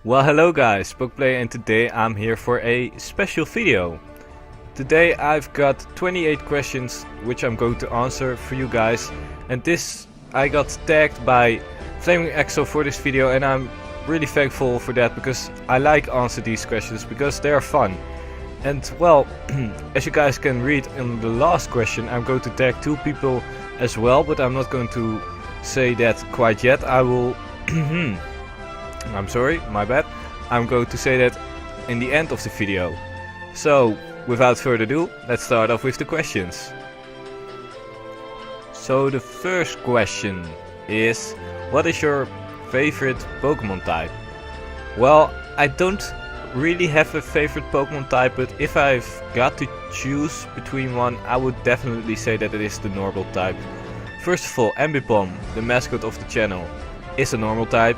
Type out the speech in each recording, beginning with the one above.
Well, hello guys, Bookplayer, and today I'm here for a special video. Today I've got 28 questions which I'm going to answer for you guys, and I got tagged by Flaming Exo for this video, and I'm really thankful for that because I like answer these questions because they are fun. And well, as you guys can read in the last question, I'm going to tag two people as well, but I'm not going to say that quite yet. I will I'm sorry, my bad. I'm going to say that in the end of the video. So, without further ado, let's start off with the questions. So the first question is, what is your favorite Pokemon type? Well, I don't really have a favorite Pokemon type, but if I've got to choose between one, I would definitely say that it is the normal type. First of all, Ambipom, the mascot of the channel, is a normal type.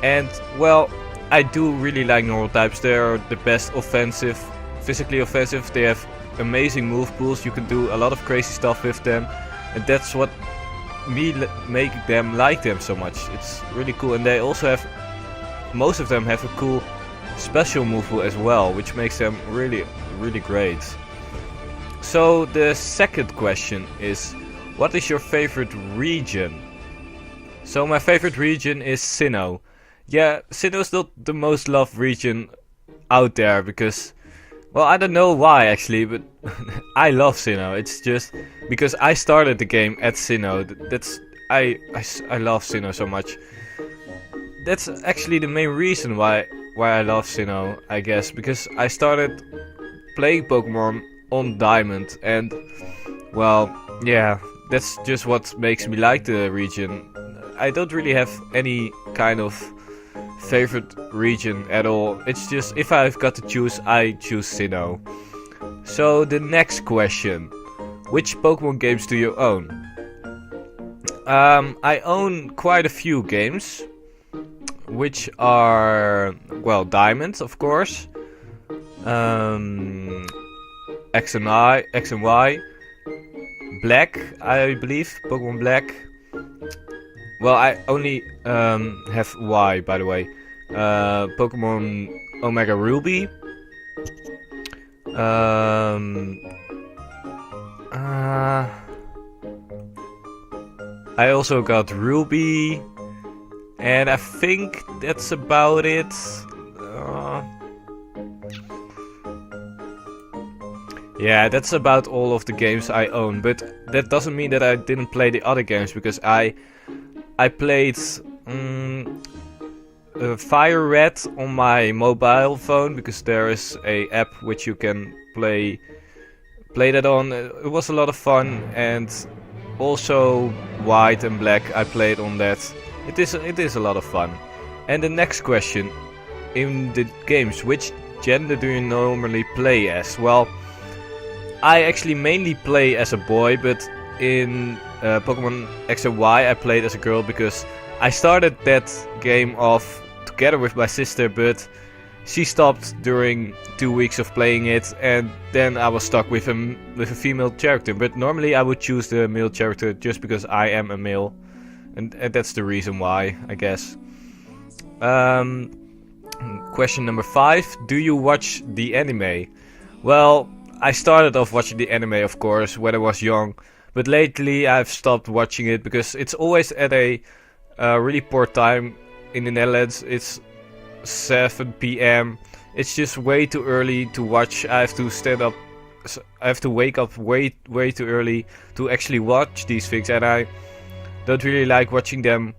And well, I do really like normal types. They are the best offensive, physically offensive. They have amazing move pools. You can do a lot of crazy stuff with them, and that's what make them like them so much. It's really cool, and they also have, most of them have a cool special move pool as well, which makes them really great. So the second question is, what is your favorite region? So my favorite region is Sinnoh. Yeah, Sinnoh is not the most loved region out there because, well, I don't know why actually, but I love Sinnoh. It's just because I started the game at Sinnoh. I love Sinnoh so much. That's actually the main reason why I love Sinnoh, I guess, because I started playing Pokemon on Diamond, and well, yeah, that's just what makes me like the region. I don't really have any kind of favorite region at all. It's just, if I've got to choose, I choose Sinnoh. So the next question, which Pokemon games do you own? I own quite a few games, which are, well, Diamond, of course, X and Y, Black, I believe, Pokemon Black. Well, I only have Y, by the way. Pokemon Omega Ruby. I also got Ruby. And I think that's about it. Yeah, that's about all of the games I own. But that doesn't mean that I didn't play the other games, because I played Fire Red on my mobile phone, because there is a app which you can play that on. It was a lot of fun, and also White and Black I played on that. It is a lot of fun. And the next question, in the games, which gender do you normally play as? Well, I actually mainly play as a boy, but in Pokemon X and Y I played as a girl, because I started that game off together with my sister, but she stopped during 2 weeks of playing it, and then I was stuck with a female character. But normally I would choose the male character just because I am a male, and that's the reason why, I guess. Question number 5, do you watch the anime? Well, I started off watching the anime, of course, when I was young. But lately I've stopped watching it because it's always at a really poor time in the Netherlands. It's 7 p.m. It's just way too early to watch. I have to wake up way too early to actually watch these things, and I don't really like watching them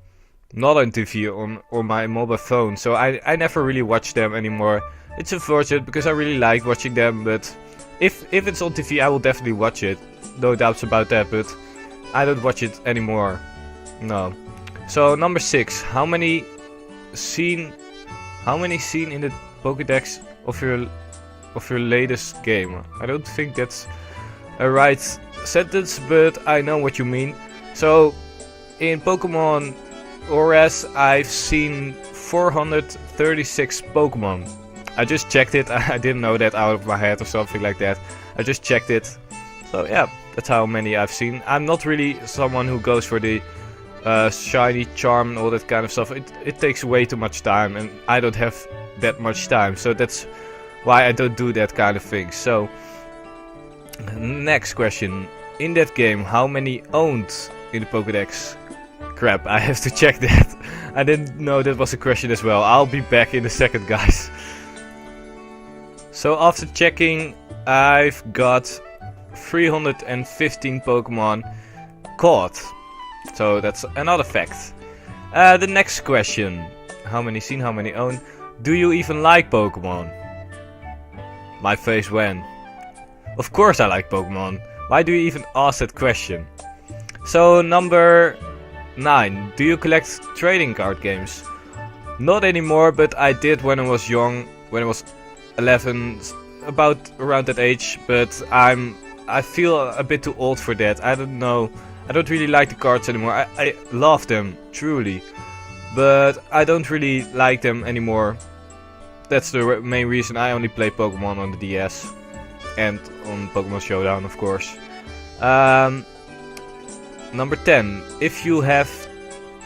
not on TV or my mobile phone. So I never really watch them anymore. It's unfortunate because I really like watching them, but if it's on TV I will definitely watch it. No doubts about that, but I don't watch it anymore. No. So number 6, how many seen in the Pokédex of your latest game? I don't think that's a right sentence, but I know what you mean. So in Pokemon ORS I've seen 436 Pokemon. I just checked it. I didn't know that out of my head or something like that. I just checked it. So yeah, that's how many I've seen. I'm not really someone who goes for the shiny charm and all that kind of stuff. It takes way too much time, and I don't have that much time, so that's why I don't do that kind of thing. So next question: in that game, how many owned in the Pokédex? Crap, I have to check that. I didn't know that was a question as well. I'll be back in a second, guys. So after checking, I've got 315 Pokemon caught. So that's another fact. The next question: how many seen, how many own? Do you even like Pokemon? My face when? Of course I like Pokemon. Why do you even ask that question? So number 9. Do you collect trading card games? Not anymore, but I did when I was young, when I was 11, about around that age. But I feel a bit too old for that. I don't know. I don't really like the cards anymore. I love them, truly. But I don't really like them anymore. That's the main reason I only play Pokemon on the DS. And on Pokemon Showdown, of course. Number 10. If you have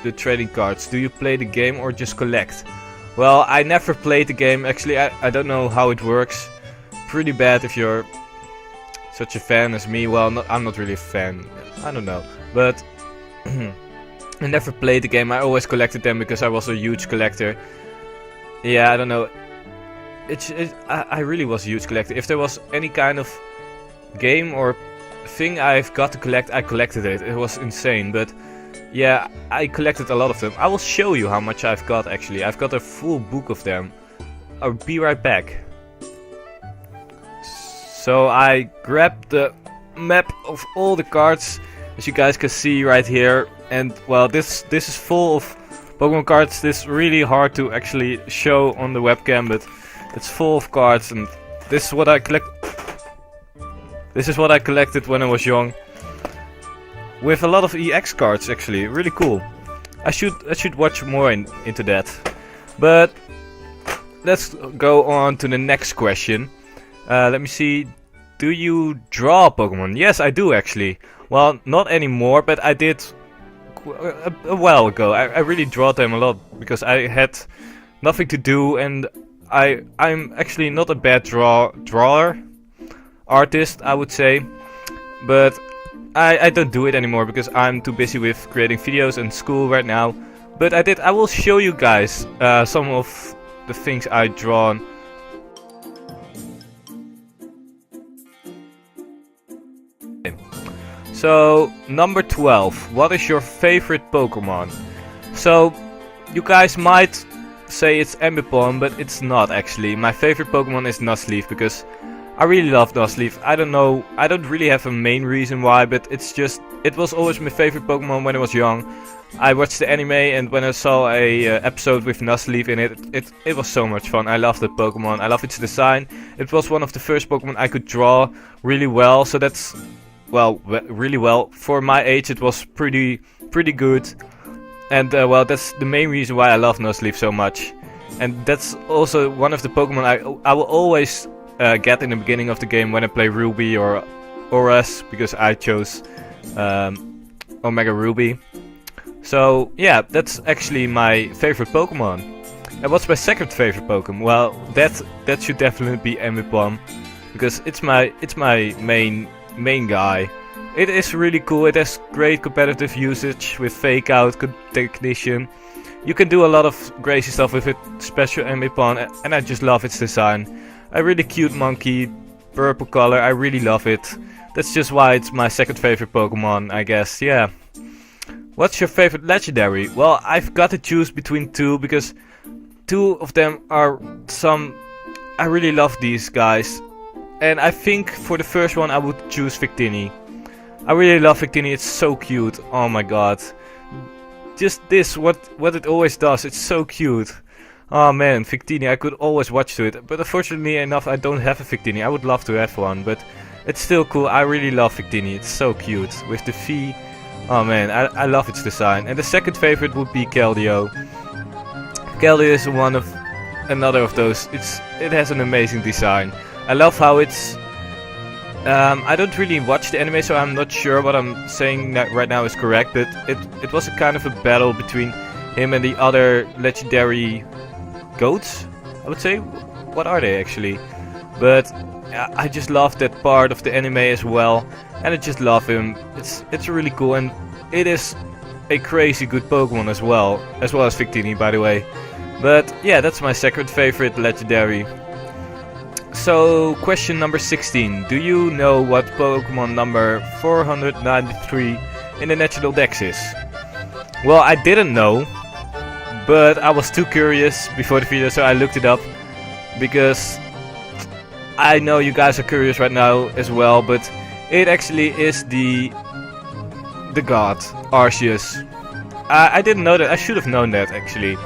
the trading cards, do you play the game or just collect? Well, I never played the game. Actually, I don't know how it works. Pretty bad if you're such a fan as me. Well, I'm not really a fan. I don't know. But I never played the game. I always collected them because I was a huge collector. Yeah, I don't know. I really was a huge collector. If there was any kind of game or thing I've got to collect, I collected it. It was insane. But yeah, I collected a lot of them. I will show you how much I've got actually. I've got a full book of them. I'll be right back. So I grabbed the map of all the cards, as you guys can see right here. And well, this is full of Pokemon cards. This is really hard to actually show on the webcam, but it's full of cards, and this is what I collect. This is what I collected when I was young, with a lot of EX cards actually. Really cool. I should watch more into that. But let's go on to the next question. Let me see. Do you draw Pokemon? Yes, I do actually. Well, not anymore, but I did a while ago. I really draw them a lot because I had nothing to do, and I'm actually not a bad drawer artist, I would say, but I don't do it anymore because I'm too busy with creating videos and school right now. But I will show you guys some of the things I drawn. So number 12, what is your favorite Pokemon? So you guys might say it's Ambipom, but it's not actually. My favorite Pokemon is Nuzleaf because I really love Nuzleaf. I don't know, I don't really have a main reason why, but it's just, it was always my favorite Pokemon when I was young. I watched the anime, and when I saw a episode with Nuzleaf in it was so much fun. I love that Pokemon. I love its design. It was one of the first Pokemon I could draw really well, so that's, well, really well. For my age it was pretty good. And well, that's the main reason why I love Nuzleaf so much. And that's also one of the Pokemon I will always get in the beginning of the game when I play Ruby or ORAS, because I chose Omega Ruby. So yeah, that's actually my favorite Pokemon. And what's my second favorite Pokemon? Well, that should definitely be Ambipom, because it's my main guy. It is really cool. It has great competitive usage with fake out, good technician. You can do a lot of crazy stuff with it, special Ambipom, and I just love its design. A really cute monkey, purple color, I really love it. That's just why it's my second favorite Pokemon, I guess, yeah. What's your favorite legendary? Well, I've got to choose between two, because two of them are some... I really love these guys. And I think for the first one I would choose Victini. I really love Victini, it's so cute, oh my god. Just this, what it always does, it's so cute. Oh man, Victini, I could always watch to it. But unfortunately enough, I don't have a Victini. I would love to have one, but it's still cool. I really love Victini, it's so cute. With the V, oh man, I love its design. And the second favorite would be Keldeo. Keldeo is another of those. It has an amazing design. I love how it's I don't really watch the anime, so I'm not sure what I'm saying right now is correct, but it was a kind of a battle between him and the other legendary goats, I would say. What are they actually? But I just love that part of the anime as well, and I just love him. It's really cool, and it is a crazy good Pokemon as well as Victini, by the way. But yeah, that's my second favorite legendary. So, question number 16. Do you know what Pokemon number 493 in the National Dex is? Well, I didn't know, but I was too curious before the video, so I looked it up. Because I know you guys are curious right now as well, but it actually is the god, Arceus. I didn't know that. I should have known that, actually.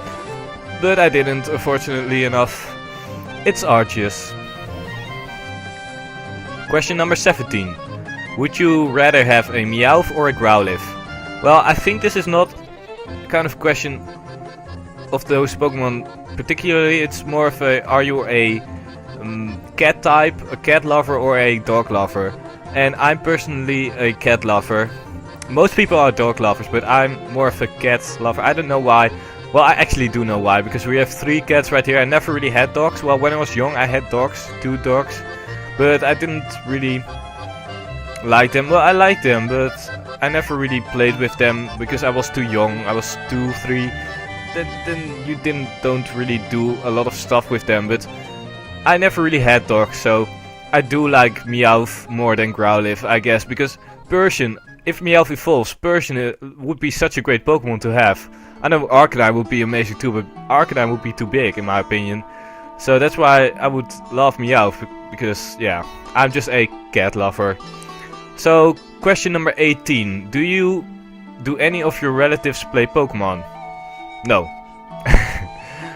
But I didn't, unfortunately enough. It's Arceus. Question number 17. Would you rather have a Meowth or a Growlithe? Well, I think this is not kind of question of those Pokemon particularly. It's more of a, are you a cat type, a cat lover or a dog lover? And I'm personally a cat lover. Most people are dog lovers, but I'm more of a cat lover. I don't know why. Well, I actually do know why, because we have 3 cats right here. I never really had dogs. Well, when I was young I had dogs, 2 dogs. But I didn't really like them. Well, I liked them, but I never really played with them because I was too young. I was 2, 3. Then you don't really do a lot of stuff with them. But I never really had dogs, so I do like Meowth more than Growlithe, I guess. Because Persian, if Meowth evolves, Persian would be such a great Pokemon to have. I know Arcanine would be amazing too, but Arcanine would be too big in my opinion. So that's why I would love Meowth, because yeah, I'm just a cat lover. So question number 18. Do any of your relatives play Pokemon? No.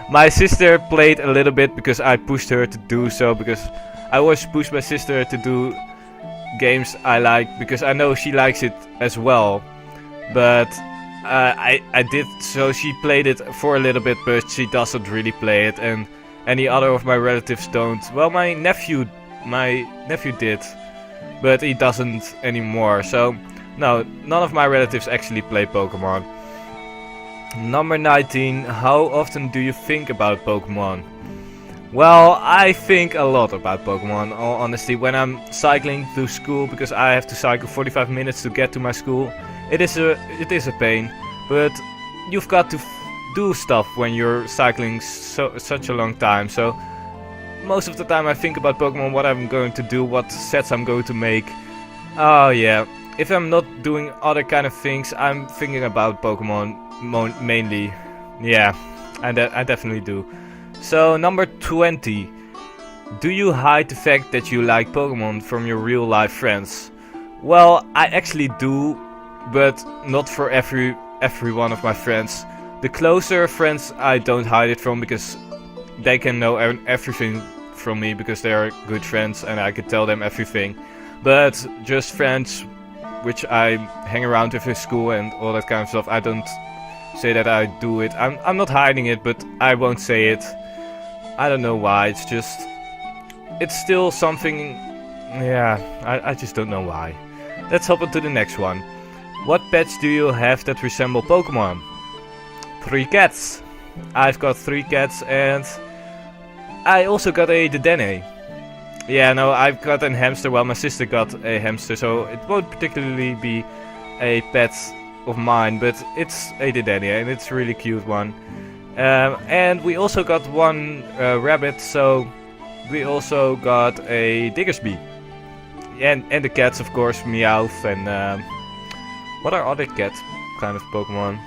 My sister played a little bit because I pushed her to do so, because I always push my sister to do games I like, because I know she likes it as well. But I did, so she played it for a little bit, but she doesn't really play it, and any other of my relatives don't. Well, my nephew did, but he doesn't anymore. So no, none of my relatives actually play Pokemon. Number 19. How often do you think about Pokemon? Well, I think a lot about Pokemon, all honesty. When I'm cycling to school, because I have to cycle 45 minutes to get to my school, it is a pain. But you've got to do stuff when you're cycling such a long time. So most of the time I think about Pokemon, what I'm going to do, what sets I'm going to make. Oh yeah, if I'm not doing other kind of things, I'm thinking about Pokemon mainly. Yeah, I definitely do. So number 20. Do you hide the fact that you like Pokemon from your real life friends? Well, I actually do, but not for every one of my friends. The closer friends I don't hide it from, because they can know everything from me, because they are good friends and I can tell them everything. But just friends which I hang around with in school and all that kind of stuff, I don't say that I do it. I'm not hiding it, but I won't say it. I don't know why, it's still something. Yeah, I just don't know why. Let's hop on to the next one. What pets do you have that resemble Pokemon? 3 cats. I've got 3 cats, and I also got a Dedenne. Yeah, no, I've got a hamster. Well, my sister got a hamster, so it won't particularly be a pet of mine, but it's a Dedenne, and it's a really cute one. And we also got 1 rabbit, so we also got a Diggersby. And the cats, of course, Meowth, and what are other cat kind of Pokemon?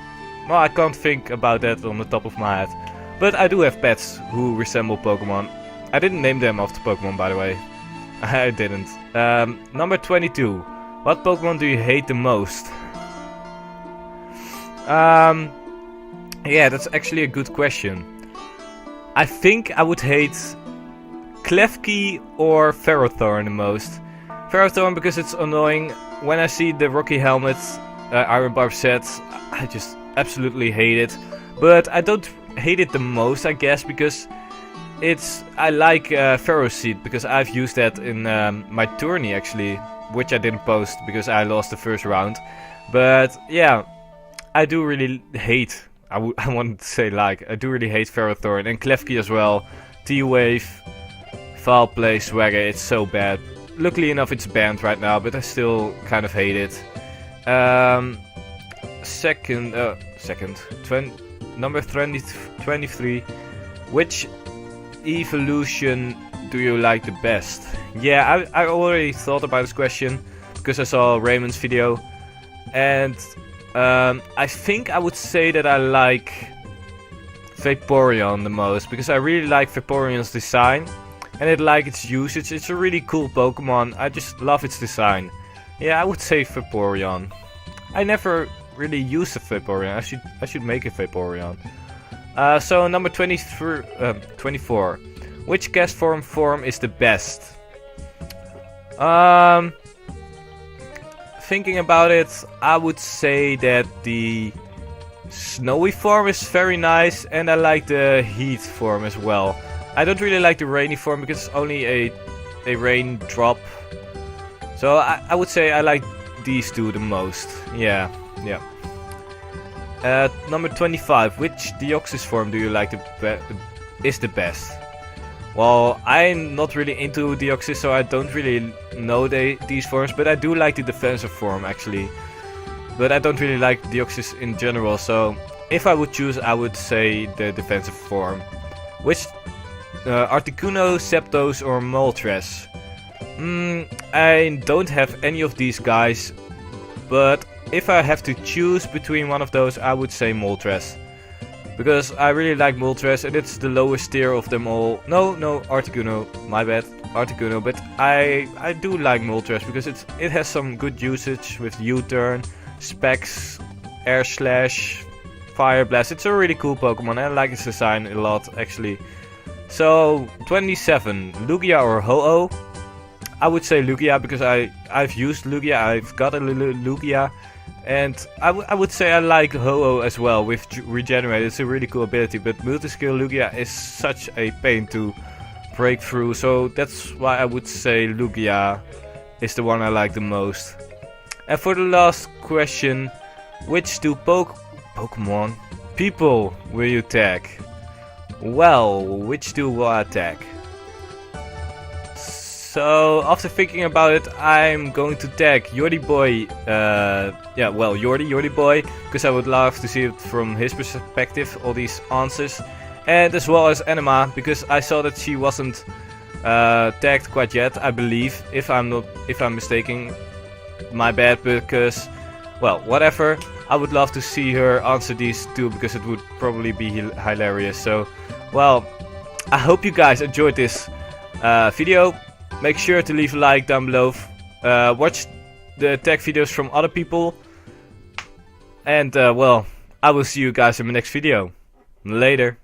Well, I can't think about that on the top of my head. But I do have pets who resemble Pokemon. I didn't name them after Pokemon, by the way. I didn't. Number 22. What Pokemon do you hate the most? Yeah, that's actually a good question. I think I would hate Klefki or Ferrothorn the most. Ferrothorn because it's annoying. When I see the Rocky Helmet Iron Barb set, I just absolutely hate it. But I don't hate it the most, I guess, because I like Pharaoh Seed because I've used that in my tourney actually, which I didn't post because I lost the first round. But yeah, I do really hate. I wanted to say like I do really hate Ferrothorn and Klefki as well. T-Wave, Foul Play, Swagger. It's so bad. Luckily enough, it's banned right now, but I still kind of hate it. Number 23. Which evolution do you like the best? Yeah, I already thought about this question because I saw Raymond's video, and I think I would say that I like Vaporeon the most because I really like Vaporeon's design and I like its usage. It's a really cool Pokemon. I just love its design. Yeah, I would say Vaporeon. I never really used a Vaporeon. I should make a Vaporeon. So number 24. Which cast form is the best? Thinking about it, I would say that the snowy form is very nice, and I like the heat form as well. I don't really like the rainy form because it's only a rain drop. So I would say I like these two the most. Yeah. Number 25. Which Deoxys form do you like is the best? Well, I'm not really into Deoxys, so I don't really know these forms, but I do like the defensive form actually. But I don't really like Deoxys in general, so if I would choose, I would say the defensive form. Which Articuno, Zapdos or Moltres? I don't have any of these guys, but if I have to choose between one of those, I would say Moltres. Because I really like Moltres and it's the lowest tier of them all. No, Articuno, my bad, Articuno. But I do like Moltres because it has some good usage with U-turn, Specs, Air Slash, Fire Blast. It's a really cool Pokemon and I like its design a lot actually. So 27, Lugia or Ho-Oh? I would say Lugia because I've used Lugia, I've got a Lugia. And I would say I like Ho-Oh as well with Regenerate. It's a really cool ability, but Multiscale Lugia is such a pain to break through. So that's why I would say Lugia is the one I like the most. And for the last question, which two Pokemon people will you tag? Well, which two will I tag? So after thinking about it, I'm going to tag Yordi Boy, Yordi Boy, because I would love to see it from his perspective, all these answers, and as well as Anima, because I saw that she wasn't tagged quite yet, I believe, if I'm mistaken, my bad, because, well, whatever, I would love to see her answer these two, because it would probably be hilarious. So, well, I hope you guys enjoyed this video. Make sure to leave a like down below. Watch the tag videos from other people. And well, I will see you guys in my next video. Later.